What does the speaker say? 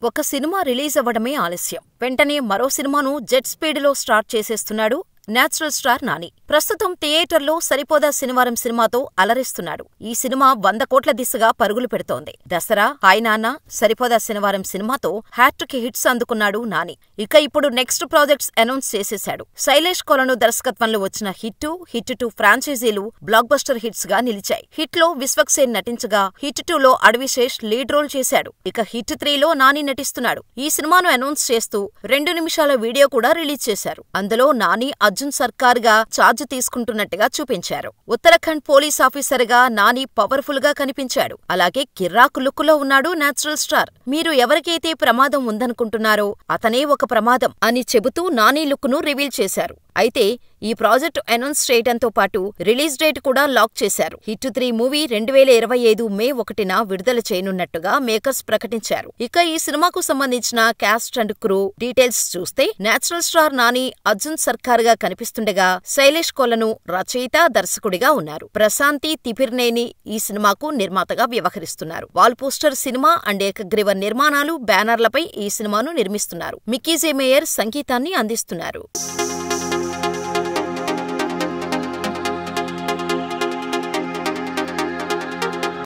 ఒక cinema release అవ్వడమే ఆలస్యం. వెంటనే మరో సినిమాను జెట్ స్పీడులో స్టార్ట్ చేసేస్తున్నాడు నేచురల్ స్టార్ నాని. ప్రస్తుతం థియేటర్లో సరిపోదా శనివారం సినిమాతో అలరిస్తున్నాడు. ఈ సినిమా 100 కోట్ల దిశగా పరుగులు పెడుతోంది. దసరా, హాయ్ నాన్న, సరిపోదా శనివారం సినిమాతో హ్యాట్రిక్ హిట్స్ అందుకున్నాడు నాని. ఇక ఇప్పుడు నెక్స్ట్ ప్రాజెక్ట్స్ అనౌన్స్ చేసేశాడు. శైలేష్ కొలను దర్శకత్వంలో వచ్చిన హిట్ 2 ఫ్రాంచైజీలు బ్లాక్ బస్టర్ హిట్స్ గా నిలిచాయి. హిట్ లో విశ్వక్సేన్ నటించగా, హిట్ 2లో అడవిశేష్ లీడ్ రోల్ చేశాడు. ఇక హిట్ 3లో నాని నటిస్తున్నాడు. ఈ సినిమాను అనౌన్స్ చేస్తూ 2 నిమిషాల వీడియో కూడా రిలీజ్ చేశారు. అందులో నాని అర్జున్ సర్కార్ గా ఛార్జ్ తీసుకుంటున్నట్టుగా చూపించారు. ఉత్తరాఖండ్ పోలీస్ ఆఫీసర్ గా నాని పవర్ఫుల్ గా కనిపించాడు. అలాగే కిర్రాకు లుక్ లో ఉన్నాడు నేచురల్ స్టార్. మీరు ఎవరికైతే ప్రమాదం ఉందనుకుంటున్నారో అతనే ఒక ప్రమాదం అని చెబుతూ నాని లుక్ ను రివీల్ చేశారు. అయితే ఈ ప్రాజెక్టు అనౌన్స్ చేయడంతో పాటు రిలీజ్ డేట్ కూడా లాక్ చేశారు. హిట్ 3 మూవీ 2025 మే 1న విడుదల చేయనున్నట్టుగా మేకర్స్ ప్రకటించారు. ఇక ఈ సినిమాకు సంబంధించిన క్యాస్ట్ అండ్ క్రూ డీటెయిల్స్ చూస్తే నేచురల్ స్టార్ నాని అర్జున్ సర్కార్ గా కనిపిస్తుండగా, శైలేష్ కొలను రచయిత, దర్శకుడిగా ఉన్నారు. ప్రశాంతి తిపిర్నేని ఈ సినిమాకు నిర్మాతగా వ్యవహరిస్తున్నారు. వాల్ పోస్టర్ సినిమా అండ్ ఏకగ్రీవ నిర్మాణాలు, బ్యానర్లపై ఈ సినిమాను నిర్మిస్తున్నారు. మిక్కీ జే మేయర్ సంగీతాన్ని అందిస్తున్నారు.